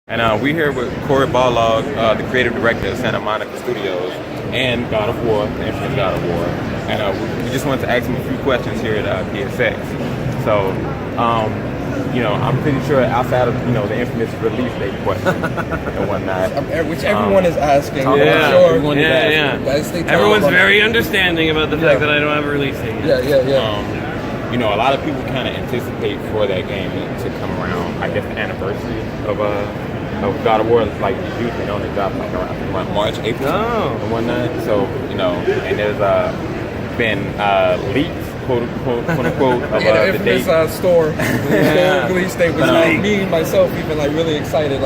And we're here with Corey Barlog, the creative director of Santa Monica Studios and God of War, the infamous God of War. And we just wanted to ask him a few questions here at PSX. So, I'm pretty sure outside of, the infamous release date question and whatnot. Which everyone is asking. Yeah, sure. Everyone's very understanding about the fact that I don't have a release date yet. A lot of people kind of anticipate for that game to come around, I guess, the anniversary of God of War. Like, usually on the drop like around March, April, and whatnot. So, and there's been leaks, quote unquote, of the date. Store release date was me myself even really excited.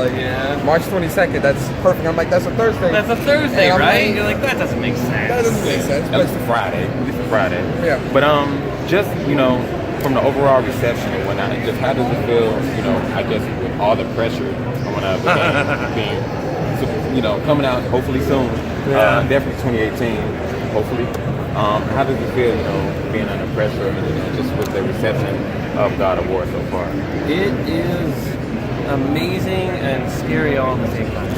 March 22nd. That's perfect. I'm like, that's a Thursday. That's a Thursday, right? You're like, that doesn't make sense. That doesn't make sense. But it's a Friday. It's a Friday. Yeah. But just from the overall reception and whatnot, just how does it feel? I guess with all the pressure on the game being, coming out hopefully soon. Definitely 2018. Hopefully. How does it feel, being under pressure and just with the reception of God of War so far? It is amazing and scary all at the same time.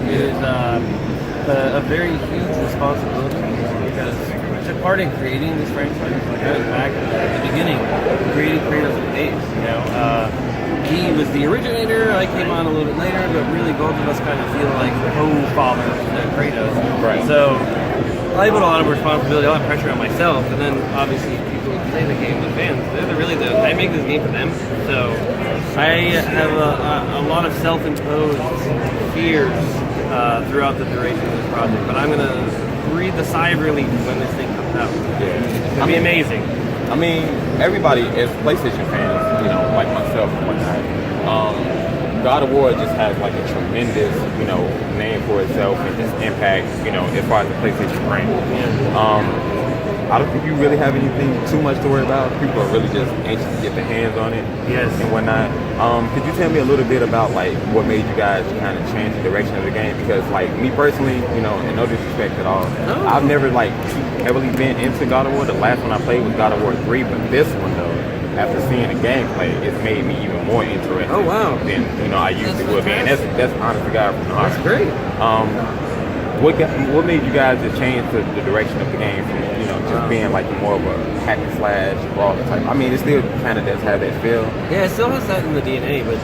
It is a very huge responsibility because I took part in creating this franchise. I was back at the beginning, creating Kratos with Dave. He was the originator. I came on a little bit later, but really both of us kind of feel like co-fathers to Kratos. Right. So I put a lot of responsibility, a lot of pressure on myself, and then obviously people who play the game, the fans, I make this game for them. So I have a lot of self-imposed fears throughout the duration of this project, but I'm going to breathe the sigh of relief when this thing comes out. It's going to be amazing. I mean, everybody as PlayStation fans, like myself and whatnot, God of War just has like a tremendous, name for itself and just impact, as far as the PlayStation brand. I don't think you really have anything too much to worry about. People are really just anxious to get their hands on it and whatnot. Could you tell me a little bit about what made you guys kind of change the direction of the game? Because me personally, and no disrespect at all, I've never too heavily been into God of War. The last one I played was God of War 3, but this one though, after seeing the gameplay, it's made me even more interested. Oh wow! Than I usually would be, and that's honest to God from the heart. That's great. What made you guys just change the direction of the game from just being more of a hack and slash brawler type? I mean, it still kind of does have that feel. Yeah, it still has that in the DNA, but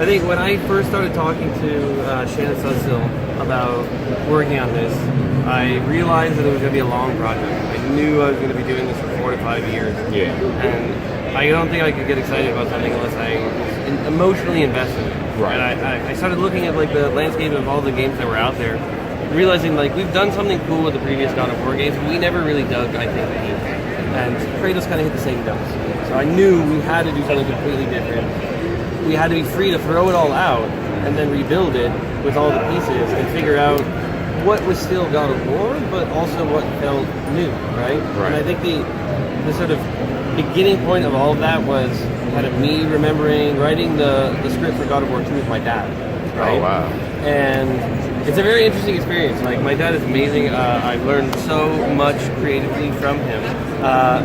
I think when I first started talking to Shannon Sudsill about working on this, I realized that it was going to be a long project. I knew I was going to be doing this for 4 to 5 years. Yeah. And I don't think I could get excited about something unless I was emotionally invested in it. Right. And I started looking at the landscape of all the games that were out there, realizing we've done something cool with the previous God of War games, but we never really dug, I think, the game. And Kratos kind of hit the same notes. So I knew we had to do something completely different. We had to be free to throw it all out and then rebuild it with all the pieces and figure out what was still God of War, but also what felt new, right? And I think the sort of beginning point of all of that was kind of me writing the script for God of War 2 with my dad, right? Oh, wow. And it's a very interesting experience. My dad is amazing. I've learned so much creatively from him.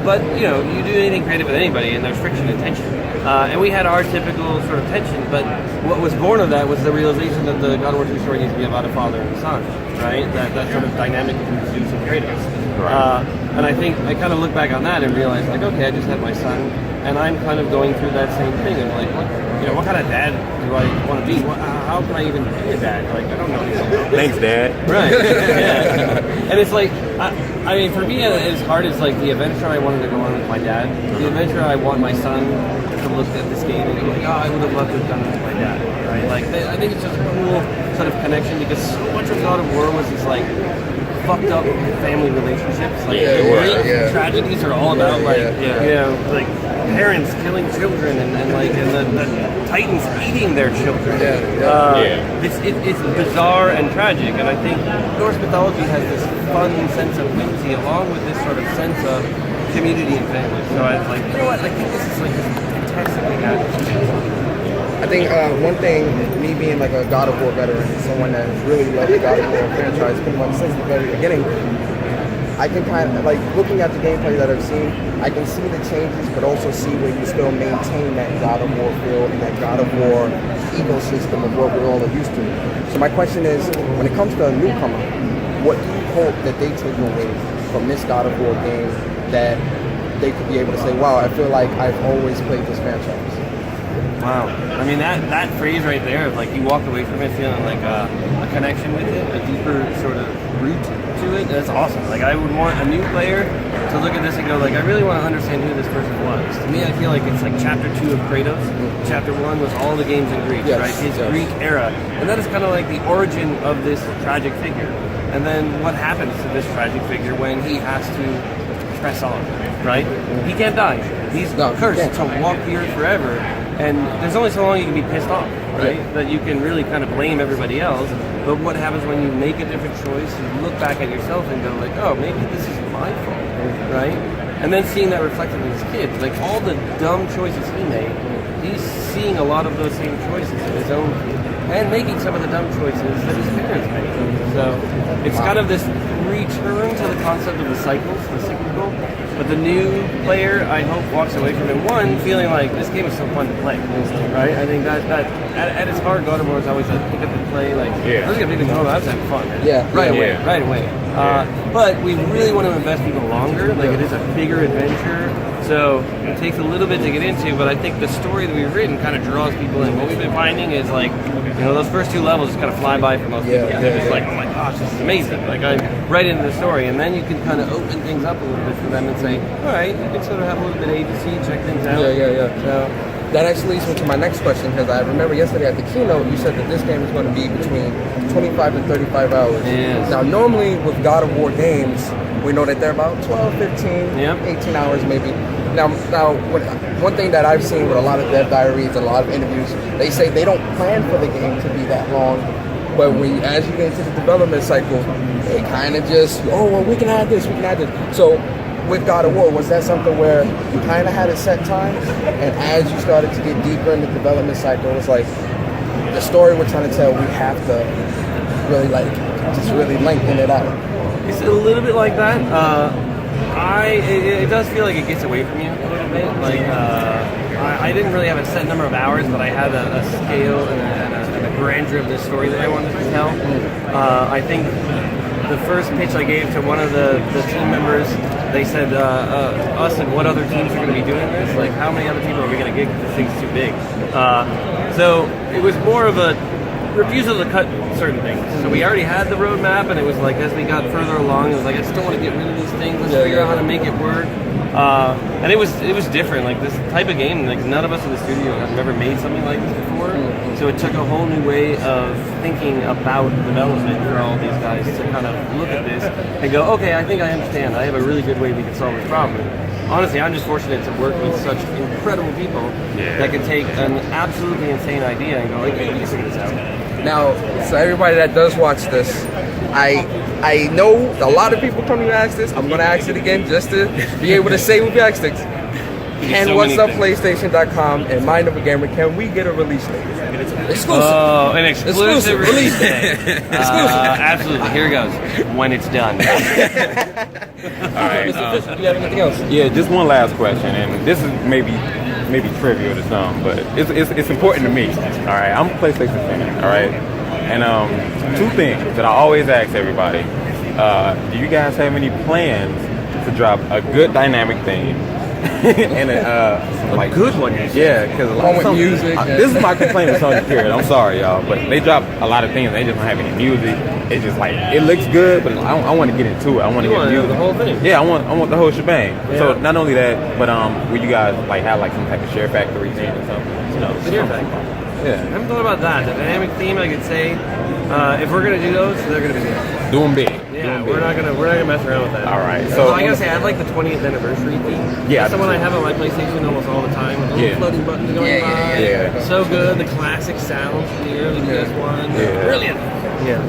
But, you do anything creative with anybody, and there's friction and tension. And we had our typical sort of tension, but what was born of that was the realization that the God of War 2 story needs to be about a father and a son, right? That sort of dynamic between Zeus and Kratos. Right. And I think I kind of look back on that and realize, okay, I just had my son, and I'm kind of going through that same thing. And what kind of dad do I want to be? How can I even be a dad? I don't know anything about this. Thanks, Dad. Right. Yeah. And it's for me, as hard as the adventure I wanted to go on with my dad, the adventure I want my son to look at this game and go I would have loved to have done it with my dad. Right? I think it's just a cool sort of connection because so much of God of War was this fucked up family relationships. Great tragedies are all about parents killing children and the Titans eating their children. It's bizarre and tragic, and I think Norse mythology has this fun sense of whimsy along with this sort of sense of community and family. So I was I think this is fantastically good. I think one thing, me being a God of War veteran, someone that has really loved the God of War franchise pretty much since the very beginning, I can kind of, like, looking at the gameplay that I've seen, I can see the changes, but also see where you still maintain that God of War feel and that God of War ecosystem of what we're all used to. So my question is, when it comes to a newcomer, what do you hope that they take away from this God of War game that they could be able to say, wow, I feel like I've always played this franchise? Wow. I mean, that phrase right there of like you walk away from it feeling like a connection with it, a deeper sort of root to it, that's awesome. Like I would want a new player to look at this and go like, I really want to understand who this person was. To me, I feel like it's like chapter 2 of Kratos. Chapter 1 was all the games in Greece, right? His Greek era. And that is kind of like the origin of this tragic figure. And then what happens to this tragic figure when he has to press on, right? He can't die. He's cursed to walk the earth forever. And there's only so long you can be pissed off, right? That you can really kind of blame everybody else. But what happens when you make a different choice, you look back at yourself and go like, oh, maybe this is my fault, right? And then seeing that reflected in his kids, like all the dumb choices he made, he's seeing a lot of those same choices in his own kid and making some of the dumb choices that his parents made. So it's kind of this return to the concept of the cycles, the cyclical. But the new player, I hope, walks away from it, one, feeling like this game is so fun to play, right? I think that at its heart, God of War is always a pick up and play, like, I was going to pick the controller, I was having fun. Right away. But we really want to invest even longer, like it is a bigger adventure, so it takes a little bit to get into, but I think the story that we've written kind of draws people in. What we've been finding is like, you know, those first 2 levels just kind of fly by for most people. They're just like, oh my gosh, this is amazing. Like I'm right into the story, and then you can kind of open things up a little bit for them and say, all right, you can sort of have a little bit of agency, check things out. So that actually leads me to my next question, because I remember yesterday at the keynote you said that this game is going to be between 25 and 35 hours. Yes. Now normally with God of War games, we know that they're about 12, 15, 18 hours maybe. Now one thing that I've seen with a lot of dev diaries and a lot of interviews, they say they don't plan for the game to be that long, but as you get into the development cycle, they kind of just, oh, well, we can add this. So with God of War, was that something where you kind of had a set time, and as you started to get deeper in the development cycle, it was like, the story we're trying to tell, we have to really just really lengthen it out? It's a little bit like that. It does feel like it gets away from you a little bit. Like I didn't really have a set number of hours, but I had a scale and a grandeur of this story that I wanted to tell. I think the first pitch I gave to one of the team members, they said, us and what other teams are going to be doing this? Like, how many other people are we going to get because this thing's too big? So it was more of a refusal to cut certain things. So we already had the roadmap, and it was like, as we got further along, it was like, I just don't want to get rid of these things. Let's figure out how to make it work. And it was different. Like this type of game, like none of us in the studio have ever made something like this before. So it took a whole new way of thinking about development for all these guys to kind of look at this and go, okay, I think I understand. I have a really good way we can solve this problem. And honestly, I'm just fortunate to work with such incredible people that can take an absolutely insane idea and go, like, hey, we can figure this out. Now, so everybody that does watch this, I know a lot of people come to ask this. I'm going to ask it again just to be able to say with Jackstick. And so what's up, PlayStation.com and Mind of a Gamer, can we get a release date? Exclusive. Oh, an exclusive release date. Absolutely. Here it goes. When it's done. All right. Do you have anything else? Yeah, just one last question, and this is maybe trivial to some, but it's important to me. All right, I'm a PlayStation fan. All right, and 2 things that I always ask everybody: do you guys have any plans to drop a good dynamic theme? And like good one, yeah, because a lot of music. This is my complaint with Sony. Period. I'm sorry, y'all, but they drop a lot of things. They just don't have any music. It's just like it looks good, but I want to get into it. I want to get music. The whole thing. Yeah, I want the whole shebang. Yeah. So not only that, but will you guys like have like some type of share factory thing or something? You know, share factory. Yeah. I haven't thought about that. The dynamic theme, I could say, if we're gonna do those, they're gonna be big. Do them big. Yeah, we're not gonna mess around with that. All right. So I gotta say, I'd like the 20th anniversary theme. Yeah, that's the one I have on my PlayStation almost all the time. With little floating buttons going by. Yeah. So good. The classic sounds from the early PS1. Yeah. Brilliant.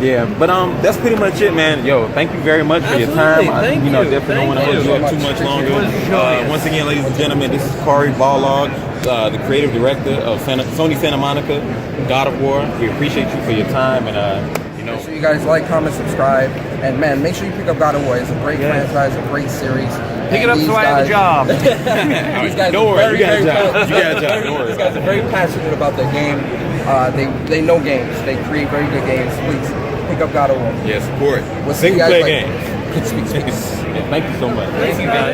Yeah, but that's pretty much it, man. Yo, thank you very much for your time. Thank you. Definitely don't want to hold you up too much longer. Once again, ladies and gentlemen, this is Corey Ballog, the creative director of Sony Santa Monica, God of War. We appreciate you for your time, and know. So you guys like, comment, subscribe, and man, make sure you pick up God of War. It's a great franchise, a great series. Pick it up so I have a job. These guys Don't are worry, you got a very job. You got a job. Don't worry. These guys are very passionate about their game. They know games. They create very good games. Please pick up God of War. Yeah, support. We'll see you Single guys player later. games. Thank you so much. Thank you guys.